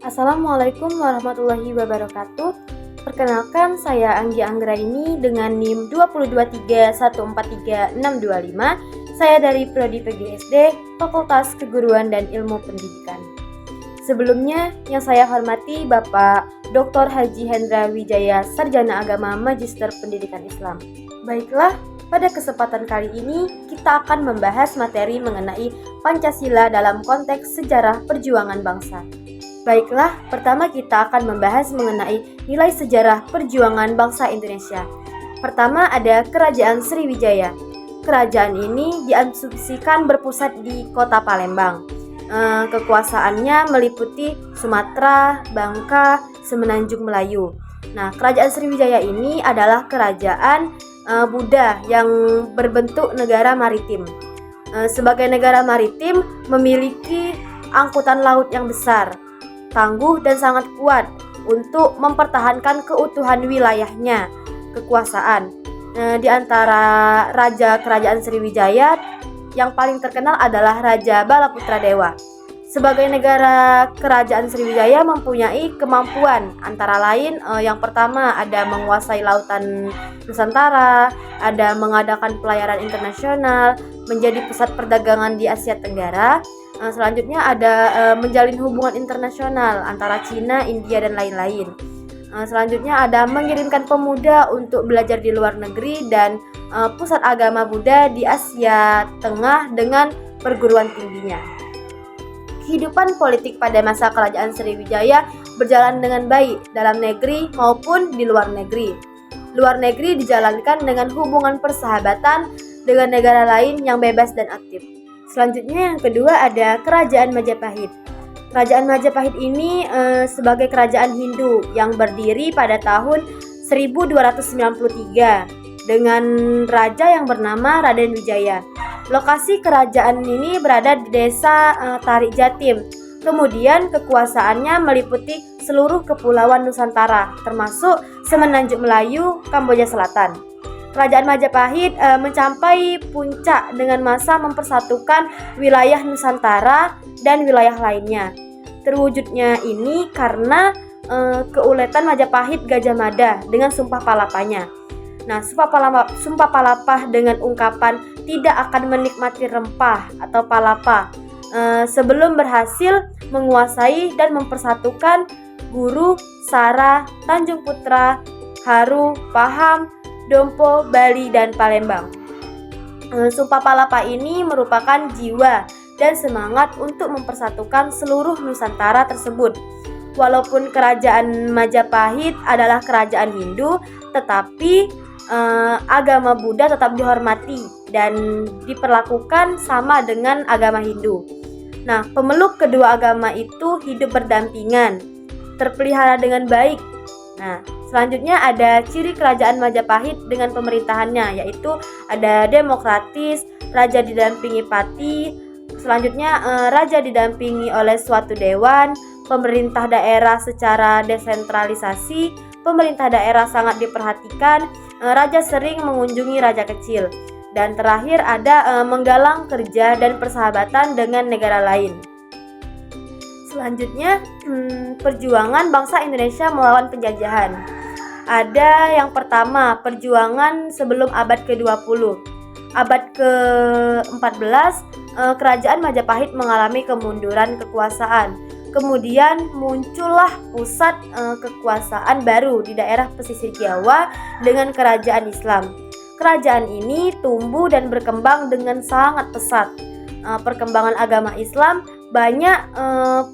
Assalamualaikum warahmatullahi wabarakatuh. Perkenalkan, saya Anggi Anggraini dengan NIM 223143625. Saya dari Prodi PGSD, Fakultas Keguruan dan Ilmu Pendidikan. Sebelumnya, yang saya hormati Bapak Dr. Haji Hendra Wijaya, Sarjana Agama Magister Pendidikan Islam. Baiklah, pada kesempatan kali ini kita akan membahas materi mengenai Pancasila dalam konteks sejarah perjuangan bangsa. Baiklah, pertama kita akan membahas mengenai nilai sejarah perjuangan bangsa Indonesia. Pertama ada Kerajaan Sriwijaya. Kerajaan ini diasumsikan berpusat di kota Palembang. Kekuasaannya meliputi Sumatera, Bangka, Semenanjung Melayu. Nah, Kerajaan Sriwijaya ini adalah kerajaan Buddha yang berbentuk negara maritim. Sebagai negara maritim memiliki angkutan laut yang besar, tangguh dan sangat kuat untuk mempertahankan keutuhan wilayahnya, kekuasaan. Di antara raja kerajaan Sriwijaya yang paling terkenal adalah Raja Balaputra Dewa. Sebagai negara kerajaan Sriwijaya mempunyai kemampuan antara lain yang pertama ada menguasai lautan Nusantara, ada mengadakan pelayaran internasional, menjadi pusat perdagangan di Asia Tenggara. Selanjutnya ada menjalin hubungan internasional antara Cina, India, dan lain-lain. Selanjutnya ada mengirimkan pemuda untuk belajar di luar negeri dan pusat agama Buddha di Asia Tengah dengan perguruan tingginya. Kehidupan politik pada masa kerajaan Sriwijaya berjalan dengan baik dalam negeri maupun di luar negeri. Luar negeri dijalankan dengan hubungan persahabatan dengan negara lain yang bebas dan aktif. Selanjutnya yang kedua ada Kerajaan Majapahit. Kerajaan Majapahit ini sebagai kerajaan Hindu yang berdiri pada tahun 1293 dengan raja yang bernama Raden Wijaya. Lokasi kerajaan ini berada di desa Tarik Jatim. Kemudian kekuasaannya meliputi seluruh kepulauan Nusantara termasuk Semenanjung Melayu, Kamboja Selatan. Kerajaan Majapahit mencapai puncak dengan masa mempersatukan wilayah Nusantara dan wilayah lainnya. Terwujudnya ini karena keuletan Majapahit Gajah Mada dengan Sumpah Palapanya. Nah, Sumpah Palapa dengan ungkapan tidak akan menikmati rempah atau palapa sebelum berhasil menguasai dan mempersatukan Guru, Sara, Tanjung Putra, Haru, Paham, Dompo, Bali, dan Palembang. Sumpah Palapa ini merupakan jiwa dan semangat untuk mempersatukan seluruh Nusantara tersebut. Walaupun kerajaan Majapahit adalah kerajaan Hindu, tetapi agama Buddha tetap dihormati dan diperlakukan sama dengan agama Hindu. Nah, pemeluk kedua agama itu hidup berdampingan, terpelihara dengan baik. Nah, selanjutnya ada ciri kerajaan Majapahit dengan pemerintahannya, yaitu ada demokratis, raja didampingi pati, selanjutnya raja didampingi oleh suatu dewan, pemerintah daerah secara desentralisasi, pemerintah daerah sangat diperhatikan, raja sering mengunjungi raja kecil, dan terakhir ada menggalang kerja dan persahabatan dengan negara lain. Selanjutnya, perjuangan bangsa Indonesia melawan penjajahan. Ada yang pertama, perjuangan sebelum abad ke-20. Abad ke-14, kerajaan Majapahit mengalami kemunduran kekuasaan. Kemudian muncullah pusat kekuasaan baru di daerah pesisir Jawa dengan kerajaan Islam. Kerajaan ini tumbuh dan berkembang dengan sangat pesat. Perkembangan agama Islam banyak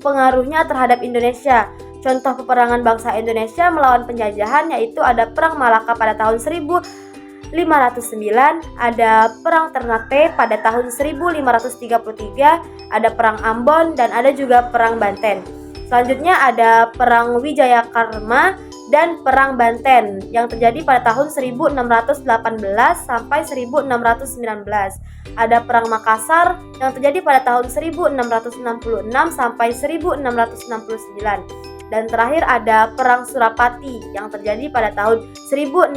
pengaruhnya terhadap Indonesia. Contoh peperangan bangsa Indonesia melawan penjajahan yaitu ada Perang Malaka pada tahun 1509, ada Perang Ternate pada tahun 1533, ada Perang Ambon, dan ada juga Perang Banten. Selanjutnya ada Perang Wijayakarma dan Perang Banten yang terjadi pada tahun 1618 sampai 1619. Ada Perang Makassar yang terjadi pada tahun 1666 sampai 1669. Dan terakhir ada Perang Surapati yang terjadi pada tahun 1686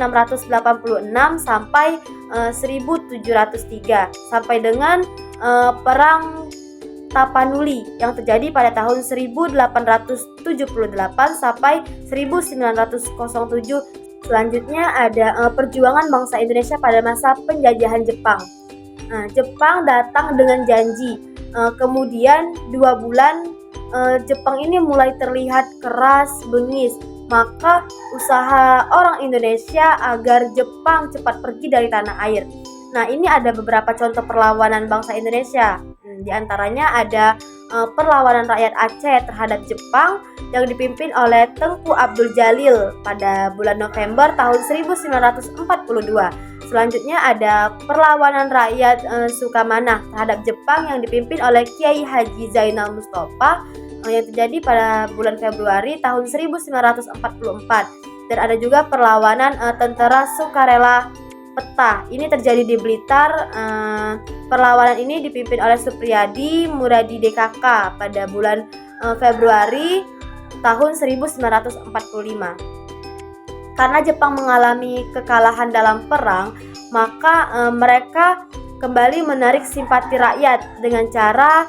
sampai 1703 sampai dengan Perang Tapanuli yang terjadi pada tahun 1878 sampai 1907. Selanjutnya ada perjuangan bangsa Indonesia pada masa penjajahan Jepang. Jepang datang dengan janji. Kemudian 2 bulan Jepang ini mulai terlihat keras, bengis. Maka usaha orang Indonesia agar Jepang cepat pergi dari tanah air. Nah, ini ada beberapa contoh perlawanan bangsa Indonesia. Di antaranya ada perlawanan rakyat Aceh terhadap Jepang yang dipimpin oleh Tengku Abdul Jalil pada bulan November tahun 1942. Selanjutnya ada perlawanan rakyat Sukamanah terhadap Jepang yang dipimpin oleh Kiai Haji Zainal Mustafa yang terjadi pada bulan Februari tahun 1944. Dan ada juga perlawanan tentara sukarela Peta. Ini terjadi di Blitar. Perlawanan ini dipimpin oleh Supriyadi Muradi DKK pada bulan Februari tahun 1945. Karena Jepang mengalami kekalahan dalam perang, maka mereka kembali menarik simpati rakyat dengan cara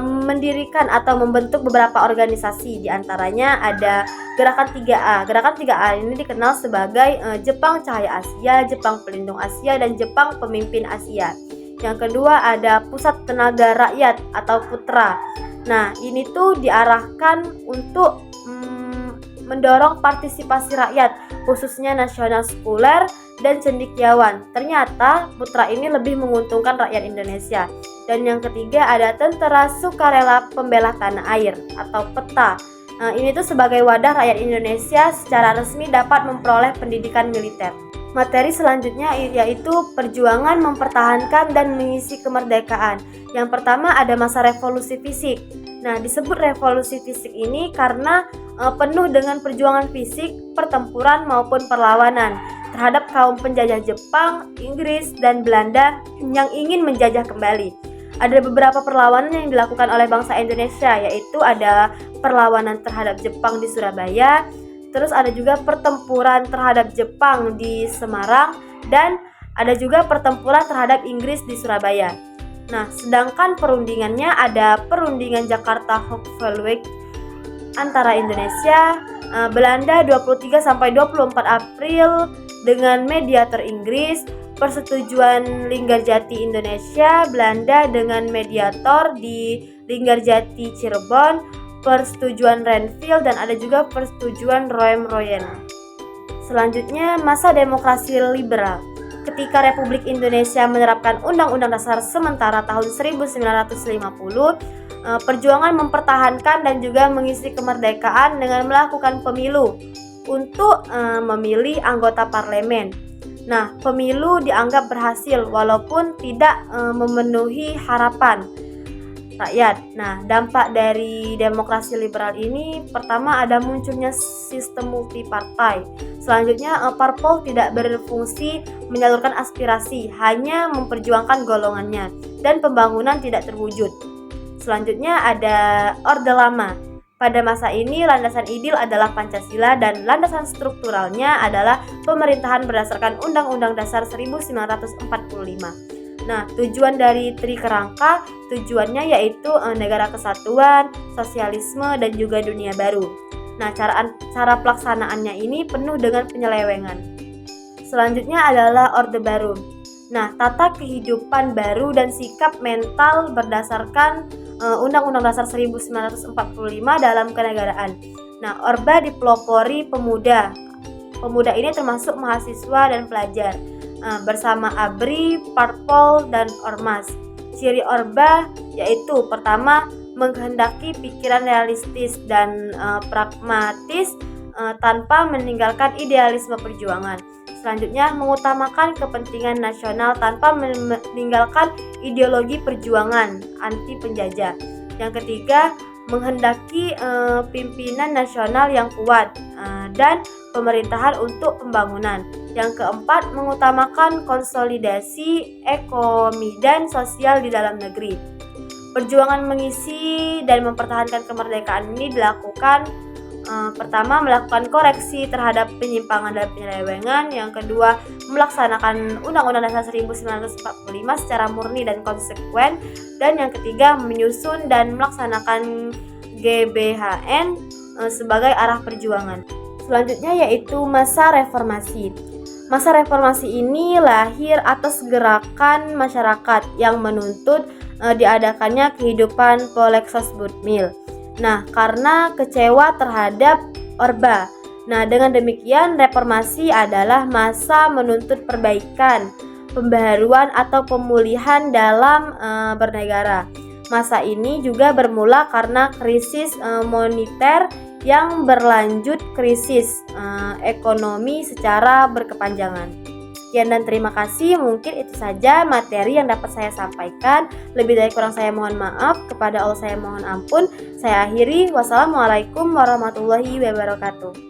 mendirikan atau membentuk beberapa organisasi. Di antaranya ada Gerakan 3A. Gerakan 3A ini dikenal sebagai Jepang Cahaya Asia, Jepang Pelindung Asia, dan Jepang Pemimpin Asia. Yang kedua ada Pusat Tenaga Rakyat atau Putra. Nah, ini tuh diarahkan untuk mendorong partisipasi rakyat, khususnya nasional sekuler dan cendekiawan. Ternyata Putra ini lebih menguntungkan rakyat Indonesia. Dan yang ketiga ada Tentara Sukarela Pembela Tanah Air atau PETA. Ini tuh sebagai wadah rakyat Indonesia secara resmi dapat memperoleh pendidikan militer. Materi selanjutnya yaitu perjuangan mempertahankan dan mengisi kemerdekaan. Yang pertama ada masa revolusi fisik. Nah, disebut revolusi fisik ini karena penuh dengan perjuangan fisik, pertempuran maupun perlawanan terhadap kaum penjajah Jepang, Inggris, dan Belanda yang ingin menjajah kembali. Ada beberapa perlawanan yang dilakukan oleh bangsa Indonesia, yaitu ada perlawanan terhadap Jepang di Surabaya, terus ada juga pertempuran terhadap Jepang di Semarang, dan ada juga pertempuran terhadap Inggris di Surabaya. Nah, sedangkan perundingannya ada perundingan Jakarta-Hoogervelweg antara Indonesia, Belanda 23 sampai 24 April dengan mediator Inggris, persetujuan Linggarjati Indonesia, Belanda dengan mediator di Linggarjati Cirebon, persetujuan Renville, dan ada juga persetujuan Roem-Royen. Selanjutnya masa demokrasi liberal. Ketika Republik Indonesia menerapkan Undang-Undang Dasar sementara tahun 1950, perjuangan mempertahankan dan juga mengisi kemerdekaan dengan melakukan pemilu untuk memilih anggota parlemen. Nah, pemilu dianggap berhasil walaupun tidak memenuhi harapan rakyat. Nah, dampak dari demokrasi liberal ini pertama ada munculnya sistem multipartai. Selanjutnya, parpol tidak berfungsi menyalurkan aspirasi, hanya memperjuangkan golongannya dan pembangunan tidak terwujud. Selanjutnya ada Orde Lama. Pada masa ini landasan ideal adalah Pancasila dan landasan strukturalnya adalah pemerintahan berdasarkan Undang-Undang Dasar 1945. Nah, tujuan dari Trikerangka tujuannya yaitu negara kesatuan, sosialisme, dan juga dunia baru. Nah, cara pelaksanaannya ini penuh dengan penyelewengan. Selanjutnya adalah Orde Baru. Nah, tata kehidupan baru dan sikap mental berdasarkan Undang-Undang Dasar 1945 dalam kenegaraan. Nah, Orba dipelopori pemuda. Pemuda ini termasuk mahasiswa dan pelajar bersama ABRI, Parpol, dan Ormas. Ciri Orba yaitu pertama menghendaki pikiran realistis dan pragmatis tanpa meninggalkan idealisme perjuangan. Selanjutnya, mengutamakan kepentingan nasional tanpa meninggalkan ideologi perjuangan anti penjajah. Yang ketiga, menghendaki pimpinan nasional yang kuat dan pemerintahan untuk pembangunan. Yang keempat, mengutamakan konsolidasi ekonomi dan sosial di dalam negeri. Perjuangan mengisi dan mempertahankan kemerdekaan ini dilakukan Pertama, melakukan koreksi terhadap penyimpangan dan penyelewengan. Yang kedua, melaksanakan Undang-Undang Dasar 1945 secara murni dan konsekuen. Dan yang ketiga, menyusun dan melaksanakan GBHN sebagai arah perjuangan. Selanjutnya yaitu masa reformasi. Masa reformasi ini lahir atas gerakan masyarakat yang menuntut diadakannya kehidupan Polexos Budmil. Nah, karena kecewa terhadap Orba. Nah, dengan demikian reformasi adalah masa menuntut perbaikan, pembaharuan atau pemulihan dalam bernegara. Masa ini juga bermula karena krisis moneter yang berlanjut krisis ekonomi secara berkepanjangan. Sekian dan terima kasih. Mungkin itu saja materi yang dapat saya sampaikan. Lebih dari kurang saya mohon maaf. Kepada Allah saya mohon ampun. Saya akhiri. Wassalamualaikum warahmatullahi wabarakatuh.